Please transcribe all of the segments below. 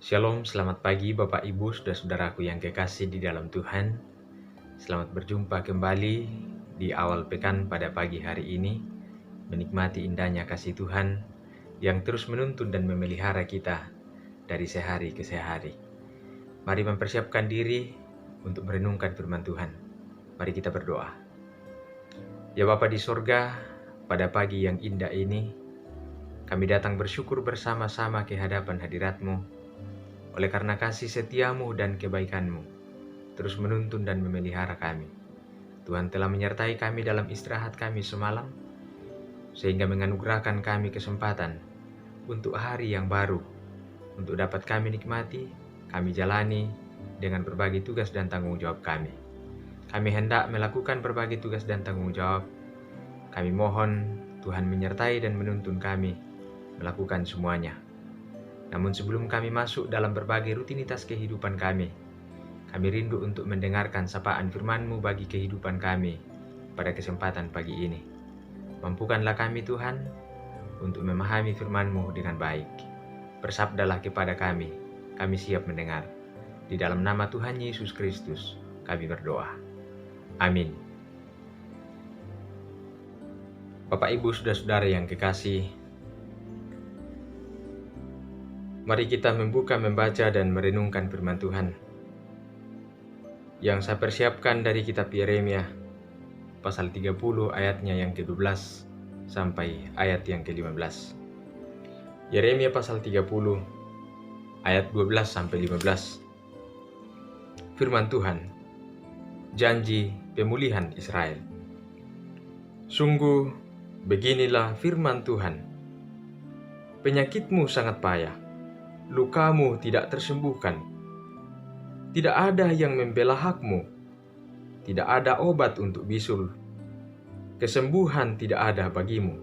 Shalom, selamat pagi Bapak Ibu, saudara-saudaraku yang kekasih di dalam Tuhan. Selamat berjumpa kembali di awal pekan pada pagi hari ini, menikmati indahnya kasih Tuhan yang terus menuntun dan memelihara kita dari sehari ke sehari. Mari mempersiapkan diri untuk merenungkan firman Tuhan. Mari kita berdoa. Ya Bapa di sorga, pada pagi yang indah ini, kami datang bersyukur bersama-sama ke hadapan hadirat-Mu, oleh karena kasih setiamu dan kebaikanmu, terus menuntun dan memelihara kami. Tuhan telah menyertai kami dalam istirahat kami semalam, sehingga menganugerahkan kami kesempatan untuk hari yang baru, untuk dapat kami nikmati, kami jalani dengan berbagai tugas dan tanggung jawab kami. Kami hendak melakukan berbagai tugas dan tanggung jawab. Kami mohon Tuhan menyertai dan menuntun kami melakukan semuanya. Namun sebelum kami masuk dalam berbagai rutinitas kehidupan kami rindu untuk mendengarkan sapaan firman-Mu bagi kehidupan kami pada kesempatan pagi ini. Mampukanlah kami Tuhan untuk memahami firman-Mu dengan baik. Bersabdalah kepada kami siap mendengar. Di dalam nama Tuhan Yesus Kristus kami berdoa. Amin. Bapak Ibu saudara-saudara yang kekasih, mari kita membaca dan merenungkan firman Tuhan yang saya persiapkan dari kitab Yeremia pasal 30 ayatnya yang ke-12 sampai ayat yang ke-15. Yeremia pasal 30 ayat 12 sampai 15. Firman Tuhan, janji pemulihan Israel. Sungguh beginilah firman Tuhan, penyakitmu sangat payah, lukamu tidak tersembuhkan. Tidak ada yang membela hakmu, tidak ada obat untuk bisul. Kesembuhan tidak ada bagimu.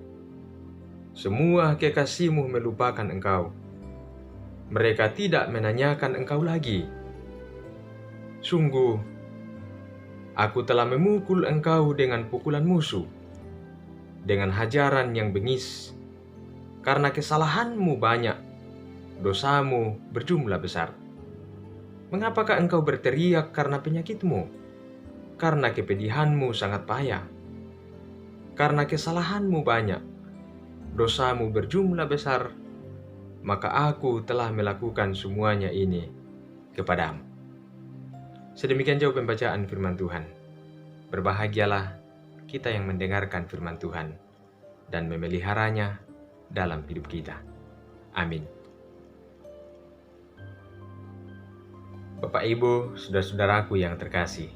Semua kekasihmu melupakan engkau. Mereka tidak menanyakan engkau lagi. Sungguh, aku telah memukul engkau dengan pukulan musuh, dengan hajaran yang bengis. Karena kesalahanmu banyak, dosamu berjumlah besar. Mengapakah engkau berteriak karena penyakitmu? Karena kepedihanmu sangat payah. Karena kesalahanmu banyak, dosamu berjumlah besar, maka aku telah melakukan semuanya ini kepadamu. Sedemikian jauh pembacaan firman Tuhan. Berbahagialah kita yang mendengarkan firman Tuhan dan memeliharanya dalam hidup kita. Amin. Bapak Ibu, saudara-saudaraku yang terkasih,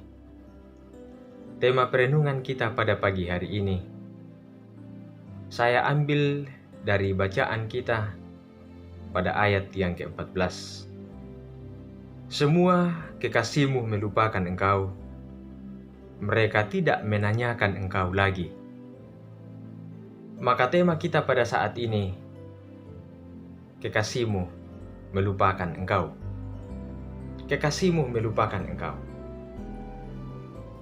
tema perenungan kita pada pagi hari ini saya ambil dari bacaan kita pada ayat yang ke-14. Semua kekasihmu melupakan engkau, mereka tidak menanyakan engkau lagi. Maka tema kita pada saat ini, kekasihmu melupakan engkau. Kekasihmu melupakan engkau.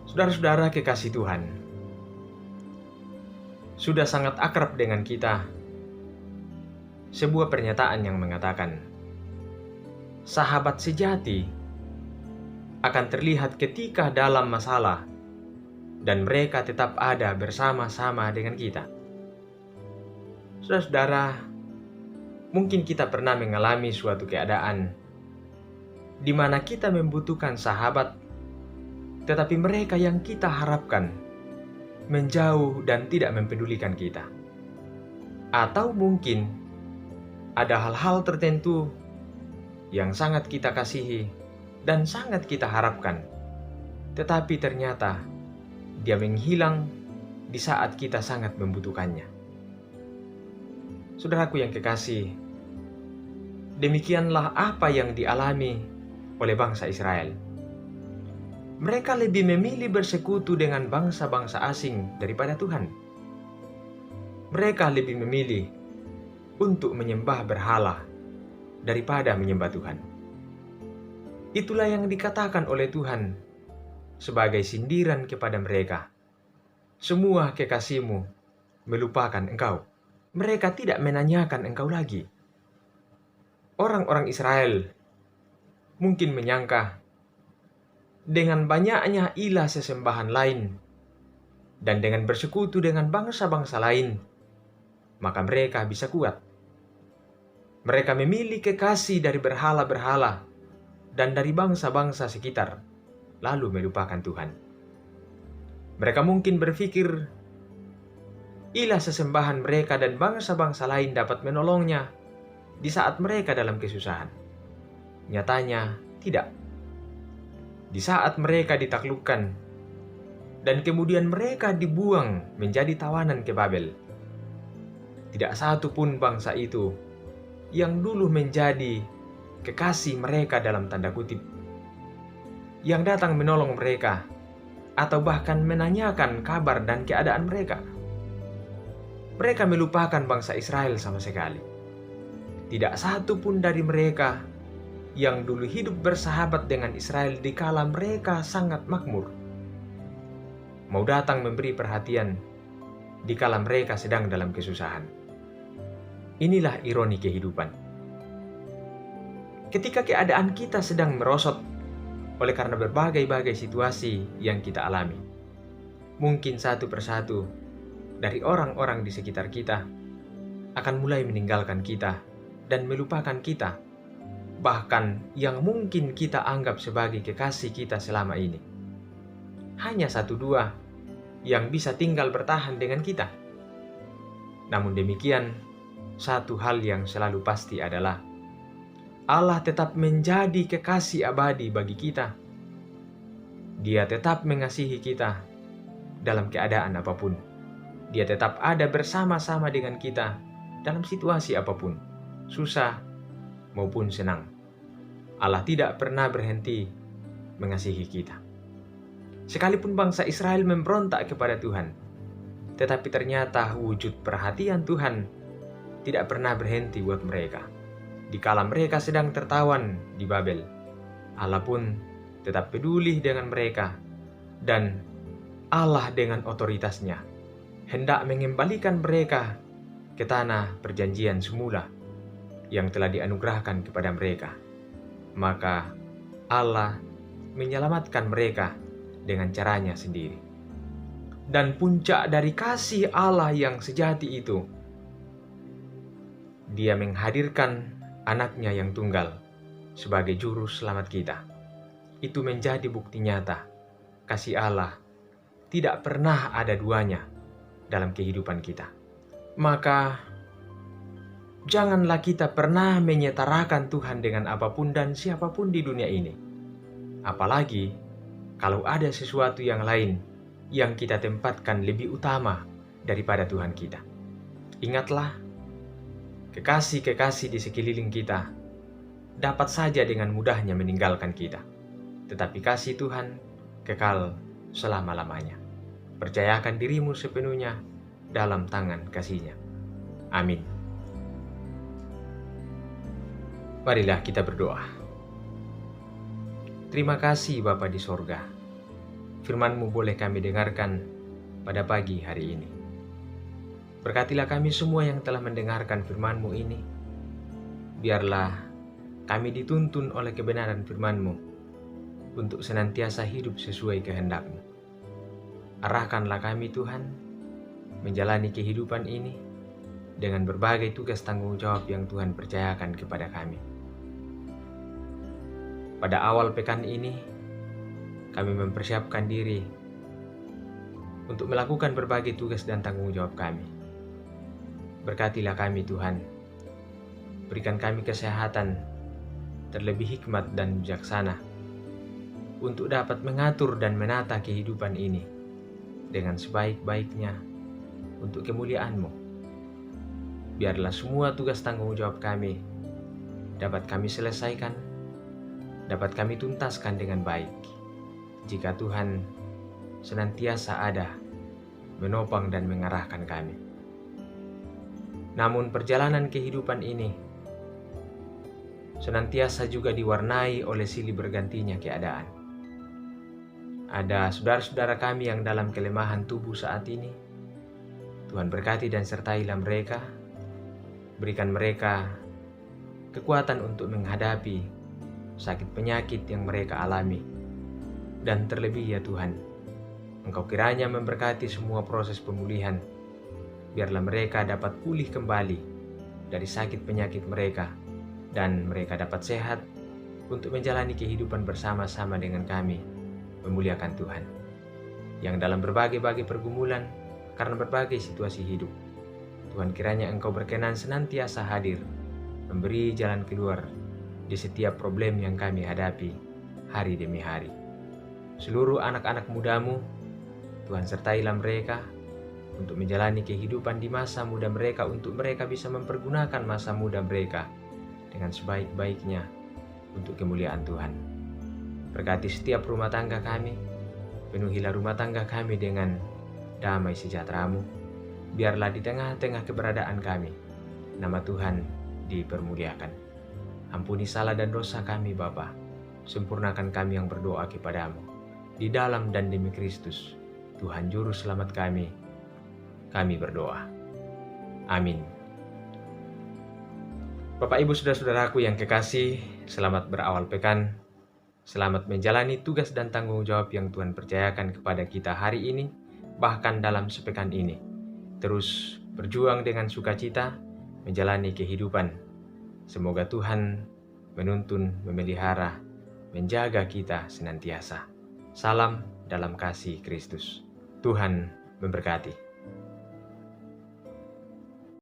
Saudara-saudara kekasih Tuhan, sudah sangat akrab dengan kita sebuah pernyataan yang mengatakan, sahabat sejati akan terlihat ketika dalam masalah dan mereka tetap ada bersama-sama dengan kita. Saudara-saudara, mungkin kita pernah mengalami suatu keadaan di mana kita membutuhkan sahabat, tetapi mereka yang kita harapkan menjauh dan tidak mempedulikan kita. Atau mungkin ada hal-hal tertentu yang sangat kita kasihi dan sangat kita harapkan, tetapi ternyata dia menghilang di saat kita sangat membutuhkannya. Saudaraku yang kekasih, demikianlah apa yang dialami oleh bangsa Israel. Mereka lebih memilih bersekutu dengan bangsa-bangsa asing daripada Tuhan. Mereka lebih memilih untuk menyembah berhala daripada menyembah Tuhan. Itulah yang dikatakan oleh Tuhan sebagai sindiran kepada mereka. Semua kekasihmu melupakan engkau. Mereka tidak menanyakan engkau lagi. Orang-orang Israel mungkin menyangka dengan banyaknya ilah sesembahan lain dan dengan bersekutu dengan bangsa-bangsa lain, maka mereka bisa kuat. Mereka memilih kekasih dari berhala-berhala dan dari bangsa-bangsa sekitar, lalu melupakan Tuhan. Mereka mungkin berpikir ilah sesembahan mereka dan bangsa-bangsa lain dapat menolongnya di saat mereka dalam kesusahan. Nyatanya tidak. Di saat mereka ditaklukkan dan kemudian mereka dibuang menjadi tawanan ke Babel, tidak satu pun bangsa itu yang dulu menjadi kekasih mereka dalam tanda kutip, yang datang menolong mereka atau bahkan menanyakan kabar dan keadaan mereka. Mereka melupakan bangsa Israel sama sekali. Tidak satu pun dari mereka yang dulu hidup bersahabat dengan Israel di kala mereka sangat makmur, mau datang memberi perhatian di kala mereka sedang dalam kesusahan. Inilah ironi kehidupan. Ketika keadaan kita sedang merosot oleh karena berbagai-bagai situasi yang kita alami, mungkin satu persatu dari orang-orang di sekitar kita akan mulai meninggalkan kita dan melupakan kita, bahkan yang mungkin kita anggap sebagai kekasih kita selama ini. Hanya satu dua yang bisa tinggal bertahan dengan kita. Namun demikian, satu hal yang selalu pasti adalah Allah tetap menjadi kekasih abadi bagi kita. Dia tetap mengasihi kita dalam keadaan apapun. Dia tetap ada bersama-sama dengan kita dalam situasi apapun, susah maupun senang. Allah tidak pernah berhenti mengasihi kita. Sekalipun bangsa Israel memberontak kepada Tuhan, tetapi ternyata wujud perhatian Tuhan tidak pernah berhenti buat mereka. Dikala mereka sedang tertawan di Babel, Allah pun tetap peduli dengan mereka, dan Allah dengan otoritasnya hendak mengembalikan mereka ke tanah perjanjian semula yang telah dianugerahkan kepada mereka. Maka Allah menyelamatkan mereka dengan caranya sendiri. Dan puncak dari kasih Allah yang sejati itu, Dia menghadirkan anaknya yang tunggal sebagai juru selamat kita. Itu menjadi bukti nyata kasih Allah tidak pernah ada duanya dalam kehidupan kita. Maka janganlah kita pernah menyetarakan Tuhan dengan apapun dan siapapun di dunia ini. Apalagi kalau ada sesuatu yang lain yang kita tempatkan lebih utama daripada Tuhan kita. Ingatlah, kekasih-kekasih di sekeliling kita dapat saja dengan mudahnya meninggalkan kita. Tetapi kasih Tuhan kekal selama-lamanya. Percayakan dirimu sepenuhnya dalam tangan kasih-Nya. Amin. Marilah kita berdoa. Terima kasih Bapa di sorga. Firman-Mu boleh kami dengarkan pada pagi hari ini. Berkatilah kami semua yang telah mendengarkan firman-Mu ini. Biarlah kami dituntun oleh kebenaran firman-Mu untuk senantiasa hidup sesuai kehendak-Mu. Arahkanlah kami Tuhan menjalani kehidupan ini dengan berbagai tugas tanggung jawab yang Tuhan percayakan kepada kami. Pada awal pekan ini, kami mempersiapkan diri untuk melakukan berbagai tugas dan tanggung jawab kami. Berkatilah kami Tuhan, berikan kami kesehatan, terlebih hikmat dan bijaksana, untuk dapat mengatur dan menata kehidupan ini dengan sebaik-baiknya untuk kemuliaan-Mu. Biarlah semua tugas tanggung jawab kami dapat kami selesaikan, dapat kami tuntaskan dengan baik, jika Tuhan senantiasa ada menopang dan mengarahkan kami. Namun perjalanan kehidupan ini senantiasa juga diwarnai oleh silih bergantinya keadaan. Ada saudara-saudara kami yang dalam kelemahan tubuh saat ini. Tuhan berkati dan sertailah mereka, berikan mereka kekuatan untuk menghadapi sakit penyakit yang mereka alami. Dan terlebih ya Tuhan, Engkau kiranya memberkati semua proses pemulihan. Biarlah mereka dapat pulih kembali dari sakit penyakit mereka, dan mereka dapat sehat untuk menjalani kehidupan bersama-sama dengan kami, memuliakan Tuhan. Yang dalam berbagai-bagai pergumulan karena berbagai situasi hidup, Tuhan kiranya Engkau berkenan senantiasa hadir, memberi jalan keluar di setiap problem yang kami hadapi hari demi hari. Seluruh anak-anak mudamu, Tuhan sertailah mereka untuk menjalani kehidupan di masa muda mereka, untuk mereka bisa mempergunakan masa muda mereka dengan sebaik-baiknya untuk kemuliaan Tuhan. Berkati setiap rumah tangga kami, penuhilah rumah tangga kami dengan damai sejahtera-Mu. Biarlah di tengah-tengah keberadaan kami, nama Tuhan dipermuliakan. Ampuni salah dan dosa kami Bapa, sempurnakan kami yang berdoa kepadamu. Di dalam dan demi Kristus, Tuhan Juru Selamat kami berdoa. Amin. Bapak Ibu Saudara-saudaraku yang kekasih, selamat berawal pekan. Selamat menjalani tugas dan tanggung jawab yang Tuhan percayakan kepada kita hari ini, bahkan dalam sepekan ini. Terus berjuang dengan sukacita, menjalani kehidupan. Semoga Tuhan menuntun, memelihara, menjaga kita senantiasa. Salam dalam kasih Kristus. Tuhan memberkati.